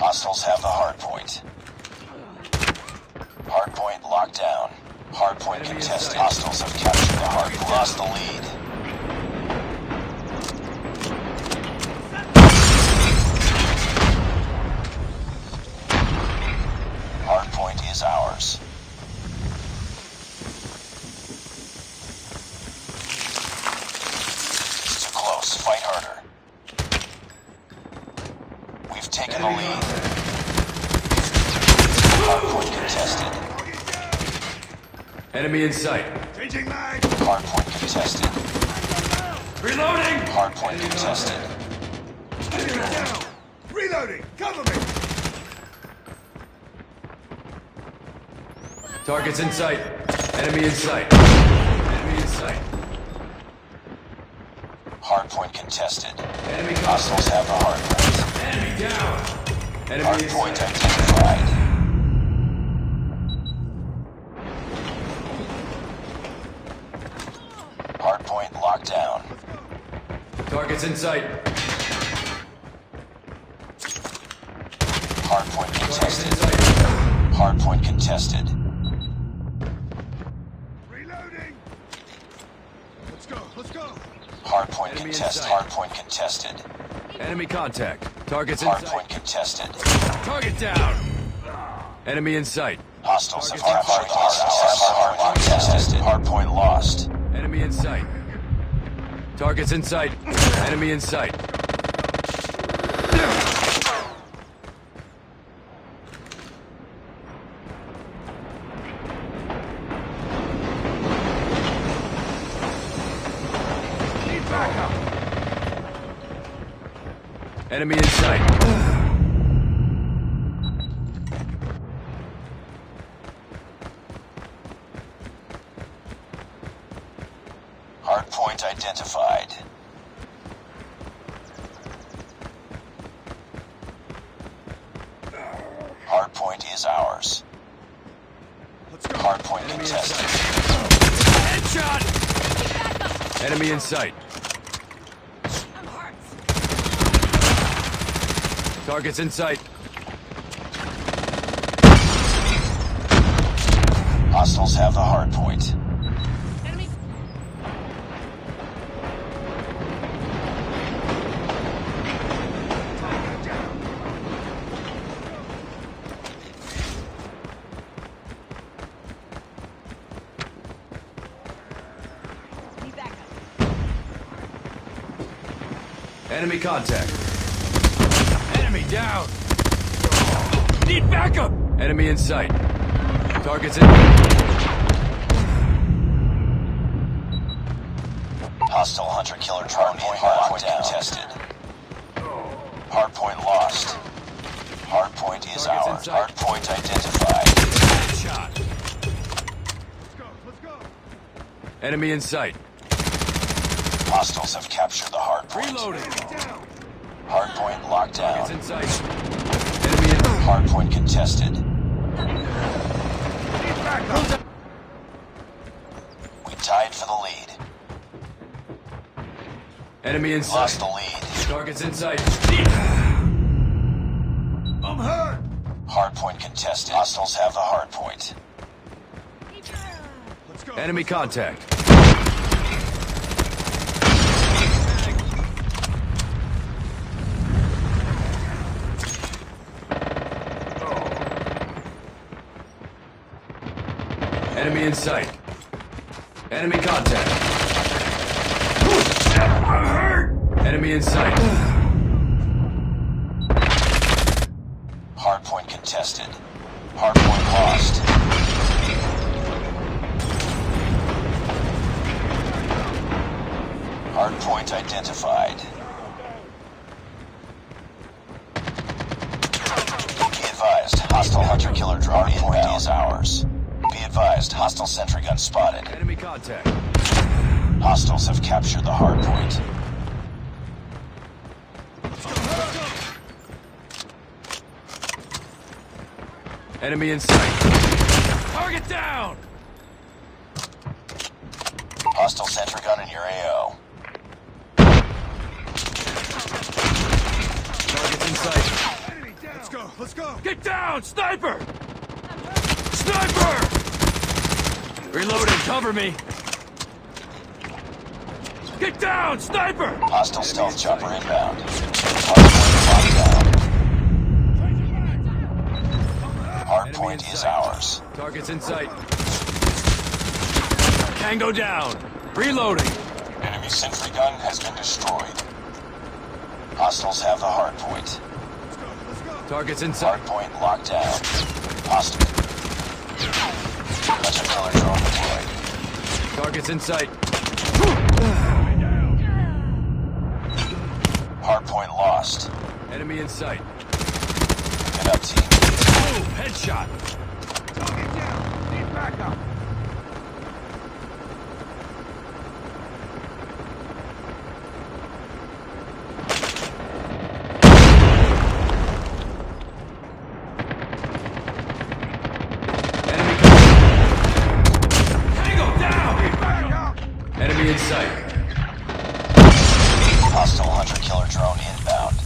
Hostiles have the hardpoint. Hardpoint locked down. Hardpoint contested. Hostiles have captured the hardpoint. Lost the lead. Hardpoint is ours. It's too close. Fight harder. We've taken the lead. Hardpoint contested. Enemy in sight. Changing mag. Hardpoint contested. Reloading! Hardpoint contested. Enemy down. Reloading. Cover me. Targets in sight. Enemy in sight. Enemy in sight. Hardpoint contested. Enemy Hostiles have the hardpoint. Enemy down. Enemy in Hardpoint sight. identified. Hardpoint locked down. Targets in sight. Hardpoint Targets contested. in sight. Hardpoint contested. Reloading. Let's go. Let's go. Hardpoint Enemy in contested. sight. Hardpoint contested. Enemy contact. Targets in sight. Hardpoint contested. Target down. Enemy in sight. Hostiles have Targets captured the in sight. hardpoint. Contested. Hardpoint lost. Enemy in sight. Targets in sight. Enemy in sight. Need backup. Enemy in sight. Hardpoint identified. Hardpoint is ours. Let's go. Hardpoint contested. Headshot! Enemy in sight. Targets in sight. Hostiles have the hardpoint. Enemy contact. Enemy down. Need backup. Enemy in sight. Targets in. Hostile hunter-killer drone in. Hardpoint contested. Hardpoint lost. Hardpoint is Targets in ours. sight. Hardpoint identified. Headshot. Let's go. Let's go. Enemy in sight. Hostiles have captured the hardpoint. Reloading. Down. Hardpoint locked Targets down. in sight. Enemy in. Hardpoint contested. Need backup. We tied for the lead. Enemy in Lost sight. the lead. Targets in sight. I'm hurt. Hardpoint contested. Hostiles have the hardpoint. Let's go. Enemy contact. Enemy in sight. Enemy contact. I'm hurt. Enemy in sight. Hardpoint contested. Hardpoint lost. Hardpoint identified. Be advised, hostile hunter-killer drone inbound is ours. Be advised, hostile sentry gun spotted. Enemy contact. Hostiles have captured the hardpoint. Enemy in sight. Target down! Hostile sentry gun in your AO. Target's in sight. Enemy down. Let's go. Let's go. Get down! Sniper! Sniper! Reloading, cover me! Get down! Sniper! Hostile stealth chopper inbound. Hardpoint locked down. Hardpoint is ours. Target's in sight. Tango down! Reloading! Enemy sentry gun has been destroyed. Hostiles have the hardpoint. Target's in sight. Hardpoint locked down. Hostile. Hunter killer drone deployed. Target's in sight. Hardpoint lost. Enemy in sight. Get up, team. Boom! Headshot! Target down. Need backup. Enemy coming. Tango down! Backup. Enemy in sight. Hostile hunter killer drone inbound.